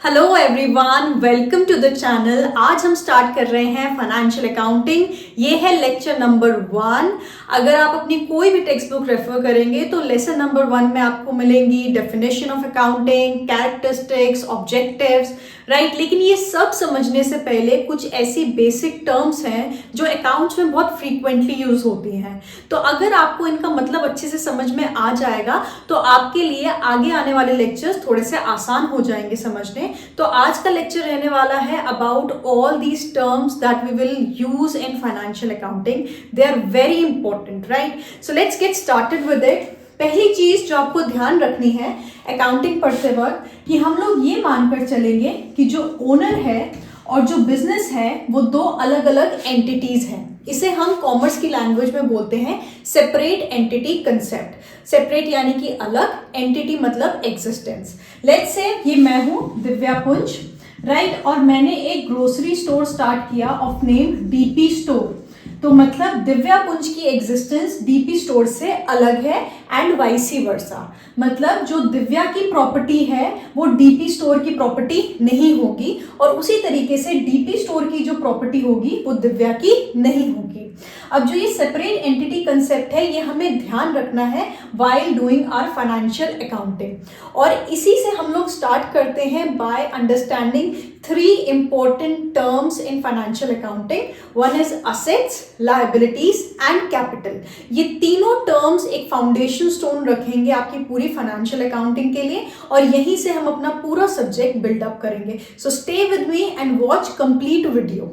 Hello everyone, welcome to the channel. आज हम start कर रहे हैं फाइनेंशियल अकाउंटिंग। ये है लेक्चर नंबर 1। अगर आप अपनी कोई भी टेक्स्ट बुक रेफर करेंगे तो लेसन नंबर 1 में आपको मिलेंगी definition of accounting, characteristics, objectives, right. लेकिन ये सब समझने से पहले कुछ ऐसी बेसिक टर्म्स हैं जो अकाउंट्स में बहुत फ्रीक्वेंटली यूज होती हैं। तो अगर आपको इनका मतलब अच्छे से समझ में आ जाएगा तो आपके लिए आगे आने वाले लेक्चर्स थोड़े से आसान हो जाएंगे समझने। तो आज का लेक्चर रहने वाला है about all these terms that we will use in financial accounting. They are very important, right. So let's get started with it. पहली चीज जो आपको ध्यान रखनी है अकाउंटिंग पढ़ते वक्त कि हम लोग ये मानकर चलेंगे कि जो ओनर है और जो बिजनेस है वो दो अलग अलग एंटिटीज हैं। इसे हम कॉमर्स की लैंग्वेज में बोलते हैं सेपरेट एंटिटी कंसेप्ट। सेपरेट यानी कि अलग, एंटिटी मतलब एग्जिस्टेंस। लेट्स से ये मैं हूं दिव्या पुंज, राइट, और मैंने एक ग्रोसरी स्टोर स्टार्ट किया ऑफ नेम डीपी स्टोर। तो मतलब दिव्या पुंज की एग्जिस्टेंस डीपी स्टोर से अलग है एंड वाइसी वर्सा। मतलब जो दिव्या की प्रॉपर्टी है वो डीपी स्टोर की प्रॉपर्टी नहीं होगी और उसी तरीके से डीपी स्टोर की जो प्रॉपर्टी होगी वो दिव्या की नहीं होगी। अब जो ये सेपरेट एंटिटी कंसेप्ट है ये हमें ध्यान रखना है while doing our financial accounting. और इसी से हम लोग स्टार्ट करते हैं by understanding 3 important terms in financial accounting. One is assets, liabilities and capital. ये तीनों टर्म्स एक फाउंडेशन स्टोन रखेंगे आपकी पूरी फाइनेंशियल अकाउंटिंग के लिए और यहीं से हम अपना पूरा सब्जेक्ट बिल्डअप करेंगे। So stay with me and watch complete video.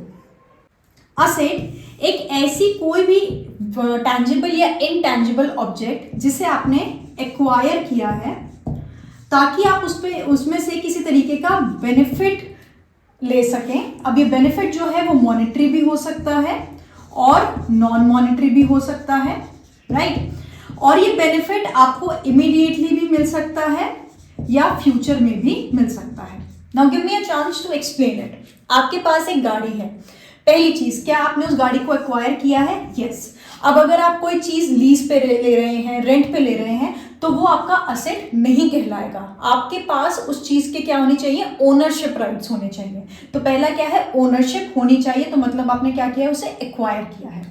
Asset एक ऐसी कोई भी टैंजिबल या इनटैंजिबल ऑब्जेक्ट जिसे आपने एक्वायर किया है ताकि आप उसमें से किसी तरीके का बेनिफिट ले सकें। अब ये बेनिफिट जो है वो मॉनेटरी भी हो सकता है और नॉन मॉनेटरी भी हो सकता है, राइट। और ये बेनिफिट आपको इमीडिएटली भी मिल सकता है या फ्यूचर में भी मिल सकता है। Now give me a chance to explain it. आपके पास एक गाड़ी है। पहली चीज, क्या आपने उस गाड़ी को एक्वायर किया है? यस। अब अगर आप कोई चीज लीज पे ले रहे हैं, रेंट पे ले रहे हैं, तो वो आपका असेट नहीं कहलाएगा। आपके पास उस चीज के क्या होनी चाहिए? ओनरशिप राइट्स होने चाहिए। तो पहला क्या है? ओनरशिप होनी चाहिए। तो मतलब आपने क्या किया है? उसे एक्वायर किया है।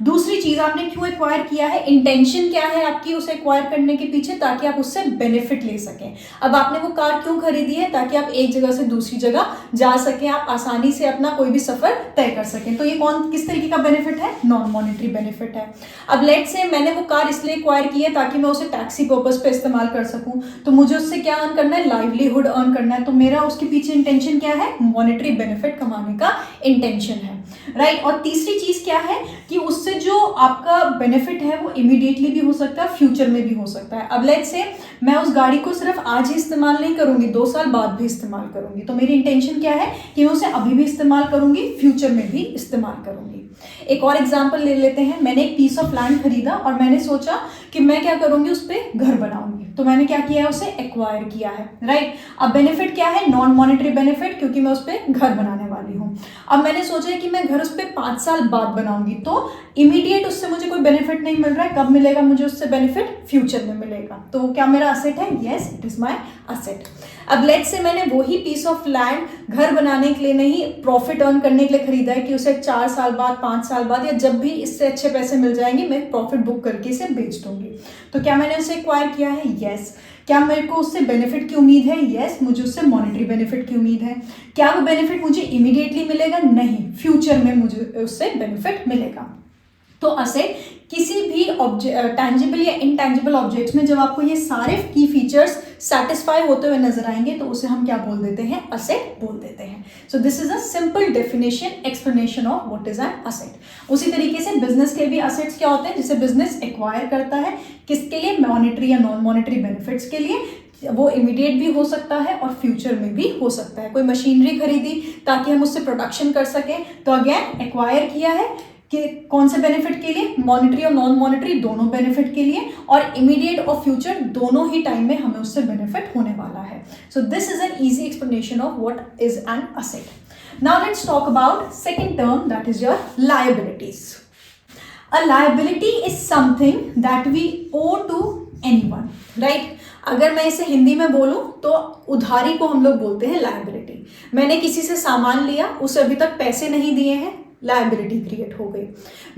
दूसरी चीज, आपने क्यों एक्वायर किया है? इंटेंशन क्या है आपकी उसे एक्वायर करने के पीछे? ताकि आप उससे बेनिफिट ले सकें। अब आपने वो कार क्यों खरीदी है? ताकि आप एक जगह से दूसरी जगह जा सकें, आप आसानी से अपना कोई भी सफर तय कर सकें। तो ये किस तरीके का बेनिफिट है? नॉन मॉनेटरी बेनिफिट है। अब लेट से मैंने वो कार इसलिए एक्वायर की है ताकि मैं उसे टैक्सी पर्पज पे इस्तेमाल कर सकूं। तो मुझे उससे क्या अर्न करना है? लाइवलीहुड अर्न करना है। तो मेरा उसके पीछे इंटेंशन क्या है? मॉनेटरी बेनिफिट कमाने का इंटेंशन है, राइट। और तीसरी चीज क्या है कि उससे जो आपका बेनिफिट है वो इमीडिएटली भी हो सकता है, फ्यूचर में भी हो सकता है। अब लेट्स से मैं उस गाड़ी को सिर्फ आज ही इस्तेमाल नहीं करूंगी, 2 साल बाद भी इस्तेमाल करूंगी। तो मेरी इंटेंशन क्या है कि मैं उसे अभी भी इस्तेमाल करूंगी, फ्यूचर में भी इस्तेमाल करूंगी। एक और एग्जांपल ले लेते हैं। मैंने एक पीस ऑफ लैंड खरीदा और मैंने सोचा कि मैं क्या करूंगी, उस पर घर बनाऊंगी। तो मैंने क्या किया है? उसे एक्वायर किया है, राइट। अब बेनिफिट क्या है? नॉन मॉनेटरी बेनिफिट, क्योंकि मैं उस पर घर बनाने वाली हूँ। अब मैंने सोचा है कि मैं घर उस पर 5 साल बाद बनाऊंगी। तो इमीडिएट उससे मुझे कोई बेनिफिट नहीं मिल रहा है। कब मिलेगा मुझे उससे बेनिफिट? फ्यूचर में मिलेगा। तो क्या मेरा असेट है? Yes, it is my asset. अब लेट्स से मैंने वही पीस ऑफ लैंड घर बनाने के लिए नहीं, प्रॉफिट अर्न करने के लिए खरीदा है कि उसे 4 साल बाद, 5 साल बाद या जब भी इससे अच्छे पैसे मिल जाएंगे मैं प्रॉफिट बुक करके इसे बेच दूंगी। तो क्या मैंने उसे एक्वायर किया है? यस। क्या मेरे को उससे बेनिफिट की उम्मीद है? यस। मुझे उससे मॉनेटरी बेनिफिट की उम्मीद है। क्या वो बेनिफिट मुझे इमीडिएटली मिलेगा? नहीं, फ्यूचर में मुझे उससे बेनिफिट मिलेगा। तो असेट किसी भी टैंजिबल या इनटैंजिबल ऑब्जेक्ट्स में जब आपको ये सारे की फीचर्स सेटिस्फाई होते हुए नजर आएंगे तो उसे हम क्या बोल देते हैं? असेट बोल देते हैं। सो this is a simple definition, explanation of what is an asset. उसी तरीके से बिजनेस के भी असेट्स क्या होते हैं जिसे बिजनेस एक्वायर करता है। किसके लिए? मॉनेटरी या नॉन मॉनेटरी बेनिफिट्स के लिए। वो इमीडिएट भी हो सकता है और फ्यूचर में भी हो सकता है। कोई मशीनरी खरीदी ताकि हम उससे प्रोडक्शन कर सकें, तो अगेन एक्वायर किया है कि कौन से बेनिफिट के लिए? मॉनेटरी और नॉन मॉनेटरी दोनों बेनिफिट के लिए, और इमीडिएट और फ्यूचर दोनों ही टाइम में हमें उससे बेनिफिट होने वाला है। सो this is an easy explanation of what is an asset. Now let's talk about second term, that is your liabilities. A liability is something that we owe to anyone, right? अगर मैं इसे हिंदी में बोलूं तो उधारी को हम लोग बोलते हैं लायबिलिटी। मैंने किसी से सामान लिया, उसे अभी तक पैसे नहीं दिए हैं, लायबिलिटी क्रिएट हो गई।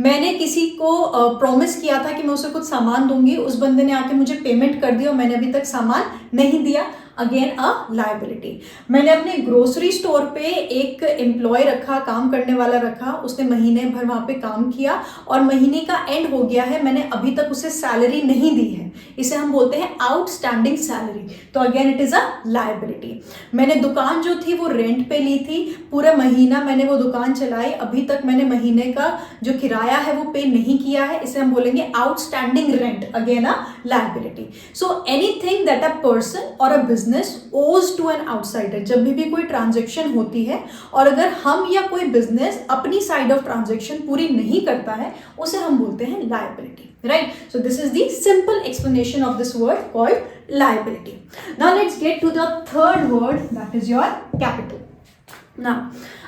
मैंने किसी को प्रॉमिस किया था कि मैं उसे कुछ सामान दूंगी, उस बंदे ने आके मुझे पेमेंट कर दिया और मैंने अभी तक सामान नहीं दिया, अगेन अ लायबिलिटी। मैंने अपने ग्रोसरी स्टोर पे एक एम्प्लॉय रखा, काम करने वाला रखा, उसने महीने भर वहाँ पे काम किया और महीने का एंड हो गया है, मैंने अभी तक उसे सैलरी नहीं दी है, इसे हम बोलते हैं आउटस्टैंडिंग सैलरी, तो again it is a liability. मैंने दुकान जो थी वो रेंट पे ली थी, पूरा महीना मैंने वो दुकान चलाई, अभी तक मैंने महीने का जो किराया है वो पे नहीं किया है, इसे हम बोलेंगे outstanding rent, again a liability. So anything that a person और अ बिजनेस ओज टू एन आउटसाइडर, जब भी कोई ट्रांजेक्शन होती है और अगर हम या कोई बिजनेस अपनी साइड ऑफ ट्रांजेक्शन पूरी नहीं करता है, उसे हम बोलते हैं liability, right? So this is the simple explanation of this word called liability. Now let's get to the third word, that is your capital. Now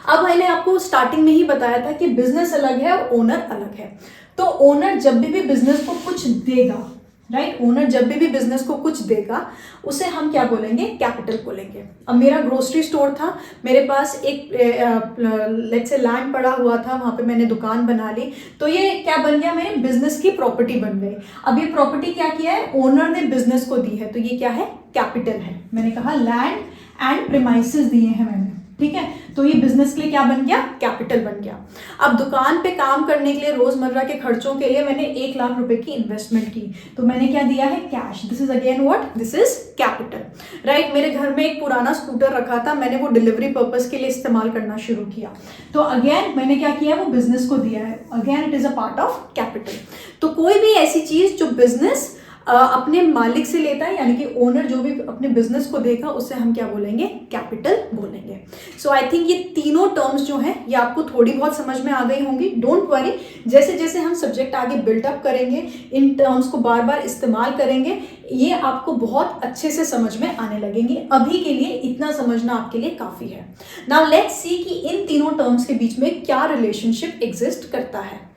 अब मैंने आपको स्टार्टिंग में ही बताया था कि बिजनेस अलग है और ओनर अलग है। तो ओनर जब भी बिजनेस को कुछ देगा, राइट, ओनर जब भी बिजनेस को कुछ देगा उसे हम क्या बोलेंगे? कैपिटल बोलेंगे। अब मेरा ग्रोसरी स्टोर था, मेरे पास एक लेट्स से लैंड पड़ा हुआ था, वहाँ पे मैंने दुकान बना ली, तो ये क्या बन गया? मेरे बिजनेस की प्रॉपर्टी बन गई। अब ये प्रॉपर्टी क्या किया है? ओनर ने बिजनेस को दी है, तो ये क्या है? कैपिटल है। मैंने कहा लैंड एंड प्रीमाइसेस दिए हैं मैंने, ठीक है, तो ये बिजनेस के लिए क्या बन गया? कैपिटल बन गया। अब दुकान पे काम करने के लिए, रोजमर्रा के खर्चों के लिए मैंने 1 लाख रुपए की इन्वेस्टमेंट की, तो मैंने क्या दिया है? Cash. This is again what? This is capital, right? मेरे घर में एक पुराना स्कूटर रखा था, मैंने वो डिलीवरी पर्पस के लिए इस्तेमाल करना शुरू किया, तो अगेन मैंने क्या किया? वो बिजनेस को दिया है, again it is a part of capital. तो कोई भी ऐसी चीज जो बिजनेस अपने मालिक से लेता है, यानी कि ओनर जो भी अपने बिजनेस को देगा, उससे हम क्या बोलेंगे? कैपिटल बोलेंगे। सो आई थिंक ये तीनों टर्म्स जो हैं ये आपको थोड़ी बहुत समझ में आ गई होंगी। डोंट वरी, जैसे जैसे हम सब्जेक्ट आगे बिल्डअप करेंगे, इन टर्म्स को बार बार इस्तेमाल करेंगे, ये आपको बहुत अच्छे से समझ में आने लगेंगे। अभी के लिए इतना समझना आपके लिए काफी है। नाउ लेट्स सी कि इन तीनों टर्म्स के बीच में क्या रिलेशनशिप एग्जिस्ट करता है।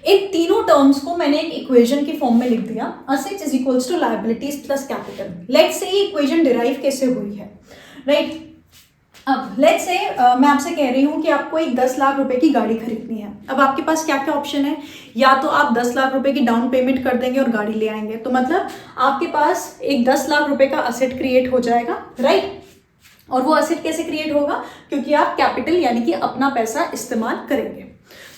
इन तीनों टर्म्स को मैंने एक इक्वेशन की फॉर्म में लिख दिया, assets is equals to liabilities plus capital. Let's say ये इक्वेशन डिराइव कैसे हुई है, राइट? अब लेट्स से मैं आपसे कह रही हूँ कि आपको एक 10 लाख रुपए की गाड़ी खरीदनी है। अब आपके पास क्या क्या ऑप्शन है? या तो आप 10 लाख रुपए की डाउन पेमेंट कर देंगे और गाड़ी ले आएंगे, तो मतलब आपके पास एक 10 लाख रुपए का असेट क्रिएट हो जाएगा, राइट? और वो असेट कैसे क्रिएट होगा? क्योंकि आप कैपिटल यानी कि अपना पैसा इस्तेमाल करेंगे।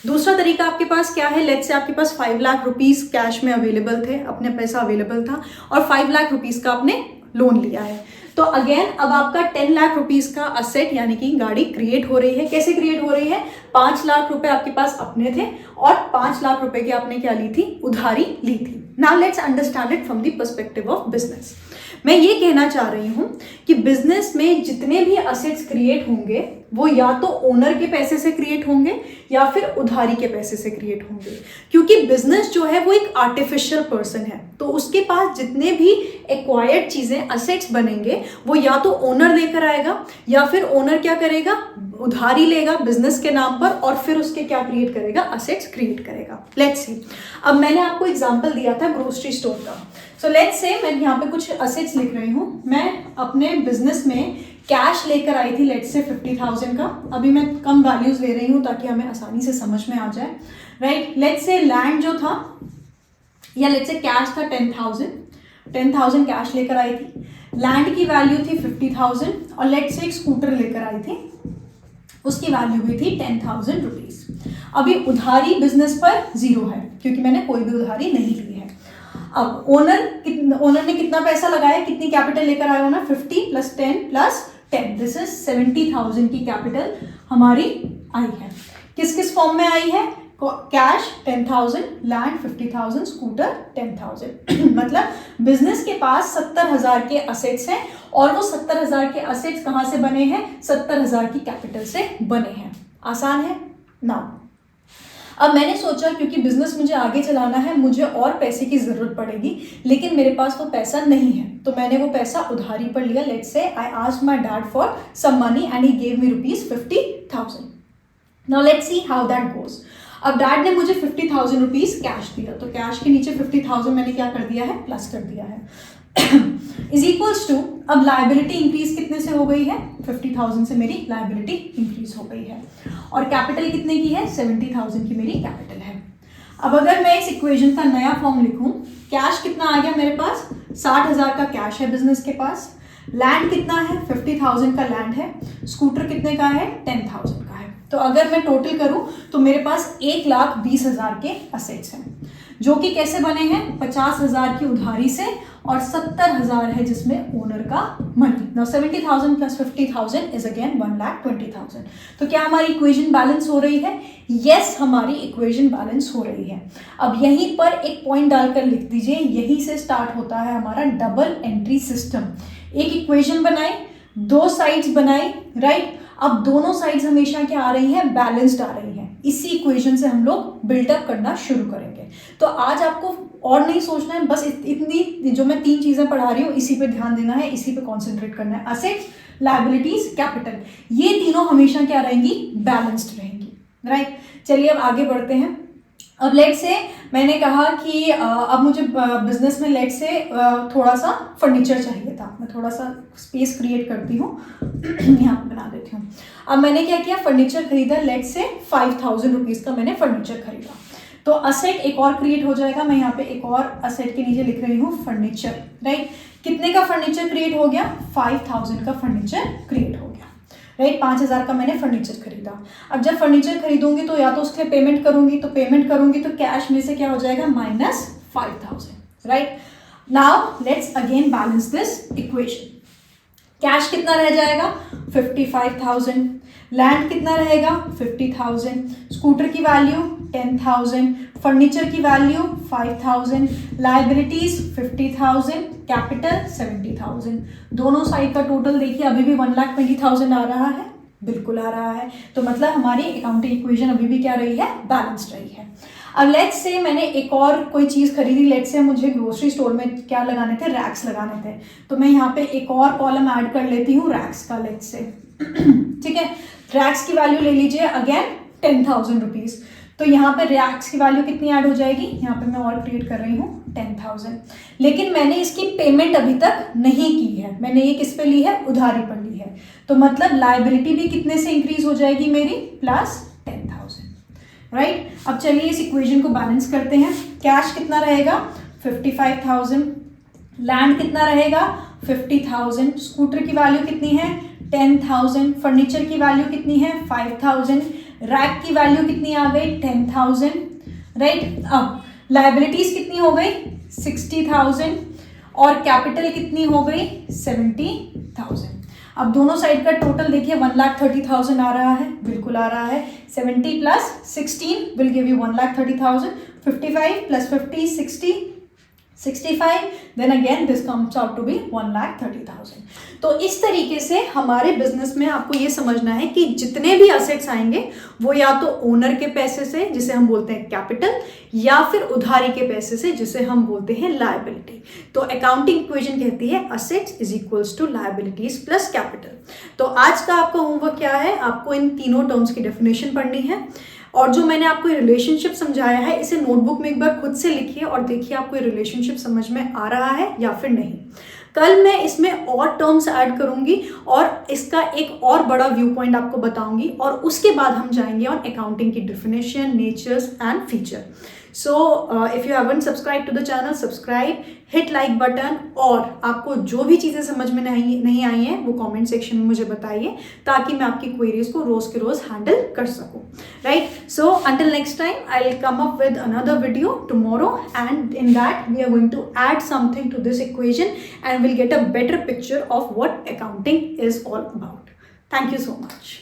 दूसरा तरीका आपके पास क्या है? लेट्स से आपके पास 5 लाख रुपीस कैश में अवेलेबल थे, अपने पैसा अवेलेबल था, और 5 लाख रुपीस का आपने लोन लिया है, तो अगेन अब आपका 10 लाख रुपीस का असेट यानी कि गाड़ी क्रिएट हो रही है। कैसे क्रिएट हो रही है? 5 लाख रुपए आपके पास अपने थे और 5 लाख रुपए की आपने क्या ली थी? उधारी ली थी। Now let's understand it from the perspective of business. मैं ये कहना चाह रही हूं कि बिजनेस में जितने भी असेट्स क्रिएट होंगे वो या तो ओनर के पैसे से क्रिएट होंगे या फिर उधारी के पैसे से क्रिएट होंगे, क्योंकि बिजनेस जो है वो एक आर्टिफिशियल पर्सन है, तो उसके पास जितने भी एक्वायर्ड चीजें असेट्स बनेंगे वो या तो ओनर लेकर आएगा या फिर ओनर क्या करेगा? उधारी लेगा बिजनेस के नाम पर और फिर उसके क्या क्रिएट करेगा? असेट्स क्रिएट करेगा। लेट्स सी, अब मैंने आपको एग्जांपल दिया था ग्रोसरी स्टोर का, सो लेट्स से मैं यहाँ पे कुछ असेट्स लिख रही हूँ। मैं अपने बिजनेस में कैश लेकर आई थी, लेट्स से 50,000 का, अभी मैं कम वैल्यूज ले रही हूँ ताकि हमें आसानी से समझ में आ जाए, राइट? लेट्स से लैंड जो था या लेट्स से कैश था 10,000 कैश लेकर आई थी, लैंड की वैल्यू थी 50,000 और लेट्स से एक स्कूटर लेकर आई थी, उसकी वैल्यू भी थी 10,000 रुपीज। अभी उधारी बिजनेस पर 0 है क्योंकि मैंने कोई भी उधारी नहीं ली है। अब ओनर ने कितना पैसा लगाया? कितनी कैपिटल लेकर आया ना? 50 + 10 + 10, दिस इज 70,000 की कैपिटल हमारी आई है। किस किस फॉर्म में आई है? कैश 10,000, लैंड 50,000, स्कूटर 10,000 मतलब बिजनेस के पास 70,000 के असेट्स हैं और वो 70,000 के असेट्स कहाँ से बने हैं? 70,000 की कैपिटल से बने हैं। आसान है ना? अब मैंने सोचा क्योंकि बिजनेस मुझे आगे चलाना है, मुझे और पैसे की जरूरत पड़ेगी, लेकिन मेरे पास वो पैसा नहीं है, तो मैंने वो पैसा उधारी पर लिया। Let's say I asked my dad for some money and he gave me ₹50,000। Now let's see how that goes. अब डैड ने मुझे 50,000 रुपीज कैश दिया, तो कैश के नीचे 50,000 मैंने क्या कर दिया है? प्लस कर दिया है। इज इक्वल्स टू, अब लायबिलिटी इंक्रीज कितने से हो गई है, 50,000 से मेरी लायबिलिटी इंक्रीज हो गई है, और कैपिटल कितने की है, 70,000 की मेरी कैपिटल है। अब अगर मैं इस इक्वेशन का नया फॉर्म लिखूं, कैश कितना आ गया मेरे पास, 60,000 का कैश है बिजनेस के पास, लैंड कितना है, 50,000 का लैंड है, स्कूटर कितने का है, 10,000 का है। तो अगर मैं टोटल करूं तो मेरे पास 1,20,000 के असेट्स हैं, जो कि कैसे बने हैं, 50,000 की उधारी से और 70,000 है जिसमें ओनर का money. Now 70,000 plus 50,000 is again 1,20,000। तो क्या हमारी इक्वेशन बैलेंस हो रही है? यस, हमारी इक्वेशन बैलेंस हो रही है। अब यहीं पर एक पॉइंट डालकर लिख दीजिए, यहीं से स्टार्ट होता है हमारा डबल एंट्री सिस्टम। एक इक्वेशन बनाई, दो साइड्स बनाई, राइट। अब दोनों साइड्स हमेशा क्या आ रही है, बैलेंस्ड आ रही है। इसी इक्वेशन से हम लोग बिल्डअप करना शुरू करेंगे। तो आज आपको और नहीं सोचना है, बस इतनी जो मैं 3 चीजें पढ़ा रही हूँ इसी पे ध्यान देना है, इसी पे कॉन्सेंट्रेट करना है। असेट्स, लायबिलिटीज, कैपिटल, ये तीनों हमेशा क्या रहेंगी, बैलेंस्ड रहेंगी, राइट। चलिए अब आगे बढ़ते हैं। अब लेट से मैंने कहा कि अब मुझे बिजनेस में लेट से थोड़ा सा फर्नीचर चाहिए था, मैं थोड़ा सा स्पेस क्रिएट करती हूँ यहाँ पे बना देती हूँ। अब मैंने क्या किया, फर्नीचर खरीदा, लेट से 5,000 रुपीज़ का मैंने फर्नीचर खरीदा। तो असेट एक और क्रिएट हो जाएगा, मैं यहाँ पे एक और असेट के नीचे लिख रही हूँ फर्नीचर, राइट। कितने का फर्नीचर क्रिएट हो गया, 5,000 का फर्नीचर क्रिएट हो गया, राइट। 5,000 का मैंने फर्नीचर खरीदा। अब जब फर्नीचर खरीदूंगी तो या तो उसके लिए पेमेंट करूंगी तो कैश में से क्या हो जाएगा, -5,000, right. Now let's again balance this equation. Cash कितना रह जाएगा, 55,000, लैंड कितना रहेगा, 50,000, स्कूटर की वैल्यू 10,000, फर्नीचर की वैल्यू 5,000, लायबिलिटीज 50,000, कैपिटल 70,000। दोनों साइड का टोटल देखिए, अभी भी 1,20,000 आ रहा है, बिल्कुल आ रहा है। तो मतलब हमारी अकाउंटिंग इक्वेशन अभी भी क्या रही है, बैलेंस्ड रही है। अब लेट्स से मैंने एक और कोई चीज़ खरीदी, लेट्स से मुझे ग्रोसरी स्टोर में क्या लगाने थे, रैक्स लगाने थे। तो मैं यहाँ पे एक और कॉलम ऐड कर लेती हूँ रैक्स का, लेट्स से ठीक है। रैक्स की वैल्यू ले लीजिए अगेन 10,000 रुपीज़। तो यहाँ पे रैक्स की वैल्यू कितनी ऐड हो जाएगी, यहाँ पे मैं और क्रिएट कर रही हूँ 10,000। लेकिन मैंने इसकी पेमेंट अभी तक नहीं की है, मैंने ये किस पे ली है, उधारी पर ली है। तो मतलब लायबिलिटी भी कितने से इंक्रीज हो जाएगी मेरी, +10,000, राइट। अब चलिए इस इक्वेशन को बैलेंस करते हैं। कैश कितना रहेगा, 55,000, लैंड कितना रहेगा, 50,000, स्कूटर की वैल्यू कितनी है, 10,000, फर्नीचर की वैल्यू कितनी है, 5,000, रैक की वैल्यू कितनी आ गई, 10,000, राइट। अब लायबिलिटीज कितनी हो गई, 60,000, और कैपिटल कितनी हो गई, 70,000। अब दोनों साइड का टोटल देखिए 1,30,000 आ रहा है, बिल्कुल आ रहा है। 70 + 16 will give you 1,30,000, 55 + 50 60, 65, then again this comes out to be 1,30,000। तो इस तरीके से हमारे बिजनेस में आपको ये समझना है कि जितने भी असेट्स आएंगे वो या तो ओनर के पैसे से जिसे हम बोलते हैं कैपिटल, या फिर उधारी के पैसे से जिसे हम बोलते हैं लायबिलिटी। तो अकाउंटिंग इक्वेशन कहती है assets is equals to liabilities plus capital. तो आज का आपका होमवर्क क्या है, आपको इन तीनों टर्म्स की डेफिनेशन पढ़नी है, और जो मैंने आपको रिलेशनशिप समझाया है इसे नोटबुक में एक बार खुद से लिखिए और देखिए आपको ये रिलेशनशिप समझ में आ रहा है या फिर नहीं। कल मैं इसमें और टर्म्स ऐड करूंगी और इसका एक और बड़ा व्यू पॉइंट आपको बताऊंगी, और उसके बाद हम जाएंगे ऑन अकाउंटिंग की definition, natures and feature. So if you haven't subscribe to the channel, subscribe, hit like button, और आपको जो भी चीज़ें समझ में नहीं आई हैं वो कमेंट सेक्शन में मुझे बताइए, ताकि मैं आपकी क्वेरीज को रोज के रोज हैंडल कर सकूं, right. So until next time I will come up with another video tomorrow, and in that we are going to add something to this equation and we'll get a better picture of what accounting is all about. Thank you so much.